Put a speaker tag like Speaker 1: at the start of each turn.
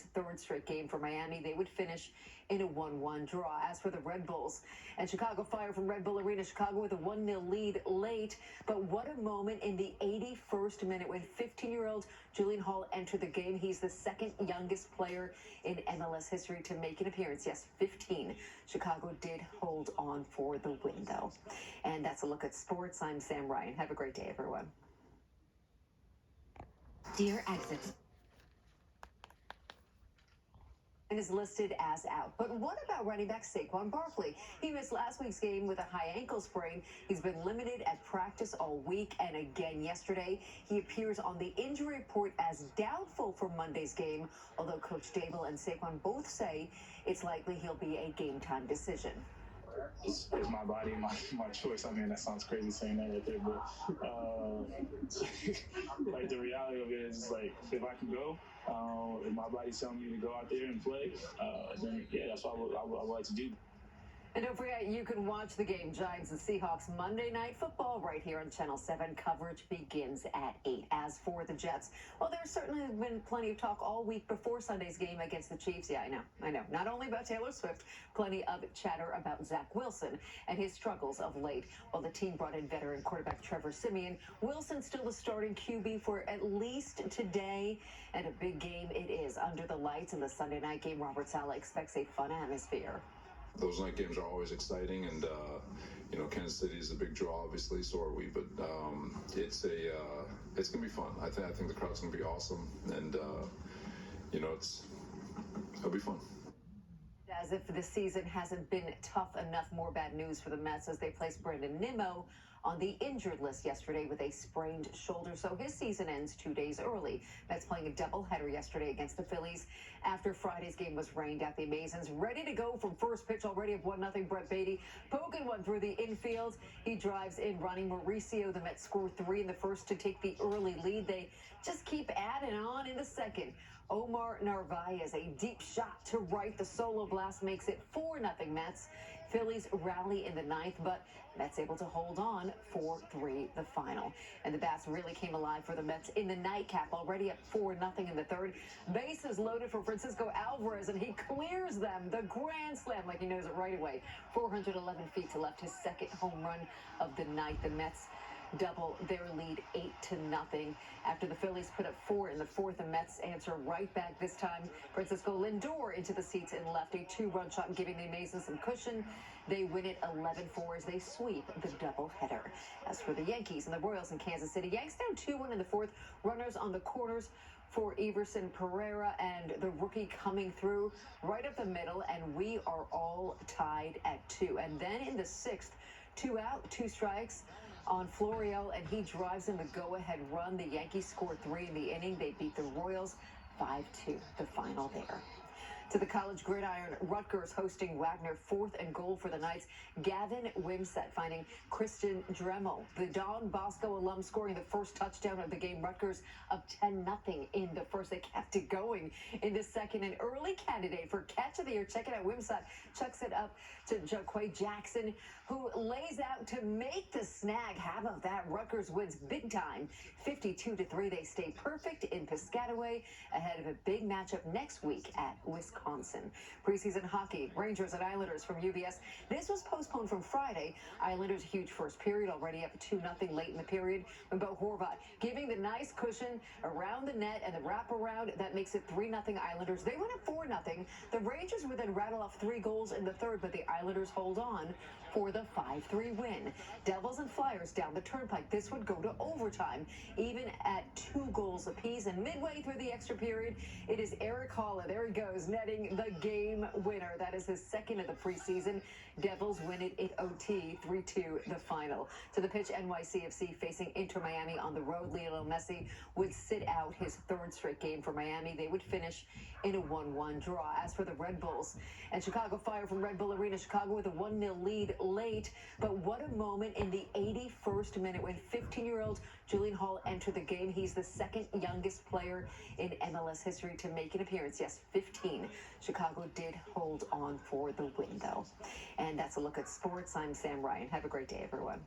Speaker 1: his third straight game for Miami. They would finish in a 1-1 draw. As for the Red Bulls and Chicago Fire from Red Bull Arena, Chicago with a 1-0 lead late. But what a moment in the 81st minute when 15-year-old Julian Hall entered the game. He's the second youngest player in MLS history to make an appearance. Yes, 15. Chicago did hold on for the win, though. And that's a look at sports. I'm Sam Ryan. Have a great day, everyone. Dear Exit is listed as out. But what about running back Saquon Barkley? He missed last week's game with a high ankle sprain. He's been limited at practice all week and again yesterday. He appears on the injury report as doubtful for Monday's game, although Coach Dable and Saquon both say it's likely he'll be a game-time decision.
Speaker 2: It's my body, my choice. I mean, that sounds crazy saying that right there, but like the reality of it is, like, if I can go, if my body's telling me to go out there and play, then yeah, that's what I would like to do.
Speaker 1: And don't forget, you can watch the game, Giants and Seahawks, Monday Night Football, right here on Channel 7. Coverage begins at 8. As for the Jets, well, there's certainly been plenty of talk all week before Sunday's game against the Chiefs. Yeah, I know. Not only about Taylor Swift, plenty of chatter about Zach Wilson and his struggles of late. While the team brought in veteran quarterback Trevor Siemian, Wilson still the starting QB for at least today. And a big game it is under the lights in the Sunday night game. Robert Saleh expects a fun atmosphere.
Speaker 3: Those night games are always exciting, and Kansas City is a big draw, obviously. So are we, but it's gonna be fun. I think the crowd's gonna be awesome, and it'll be fun.
Speaker 1: As if the season hasn't been tough enough, more bad news for the Mets as they placed Brandon Nimmo on the injured list yesterday with a sprained shoulder, so his season ends 2 days early. Mets playing a doubleheader yesterday against the Phillies after Friday's game was rained out. The Amazons ready to go from first pitch already of 1-0. Brett Beatty poking one through the infield. He drives in running Mauricio. The Mets score 3 in the first to take the early lead. They just keep adding on in the second. Omar Narvaez, a deep shot to right. The solo blast makes it 4-0 Mets. Phillies rally in the ninth, but Mets able to hold on 4-3 the final. And the bats really came alive for the Mets in the nightcap, already up 4-0 in the third. Bases loaded for Francisco Alvarez, and he clears them. The grand slam, like he knows it right away. 411 feet to left, his second home run of the night. The Mets double their lead 8-0 after the Phillies put up 4 in the fourth. The Mets answer right back. This time Francisco Lindor into the seats and left, a 2-run shot, giving the Amazons some cushion. They win it 11-4 as they sweep the doubleheader. As for the Yankees and the Royals in Kansas City, Yanks down 2-1 in the fourth. Runners on the corners for Everson Pereira and the rookie coming through right up the middle, and we are all tied at 2. And then in the sixth, 2 out, 2 strikes on Florio, and he drives in the go-ahead run. The Yankees score 3 in the inning. They beat the Royals 5-2, the final there. To the college gridiron, Rutgers hosting Wagner, 4th and goal for the Knights. Gavin Wimsatt finding Kristen Dremel, the Don Bosco alum, scoring the first touchdown of the game. Rutgers up 10-0 in the first. They kept it going in the second. An early candidate for catch of the year. Check it out. Wimsatt chucks it up to Jaquay Jackson, who lays out to make the snag. How about that? Rutgers wins big time, 52-3. They stay perfect in Piscataway ahead of a big matchup next week at Wisconsin. Preseason hockey, Rangers and Islanders from UBS. This was postponed from Friday. Islanders huge first period, already up 2-0 late in the period. Bo Horvat giving the nice cushion around the net and the wraparound. That makes it 3-0 Islanders. They went up 4-0. The Rangers would then rattle off 3 goals in the third, but the Islanders hold on for the 5-3 win. Devils and Flyers down the turnpike. This would go to overtime, even at 2 goals apiece. And midway through the extra period, it is Eric Haula. There he goes, netting the game winner. That is his second of the preseason. Devils win it in OT, 3-2 the final. To the pitch, NYCFC facing Inter Miami on the road. Lionel Messi would sit out his 3rd straight game for Miami. They would finish in a 1-1 draw. As for the Red Bulls and Chicago Fire from Red Bull Arena, Chicago with a 1-0 lead late. But what a moment in the 81st minute when 15-year-old Julian Hall entered the game. He's the second youngest player in MLS history to make an appearance. Yes, 15. Chicago did hold on for the win, though. And that's a look at sports. I'm Sam Ryan. Have a great day, everyone.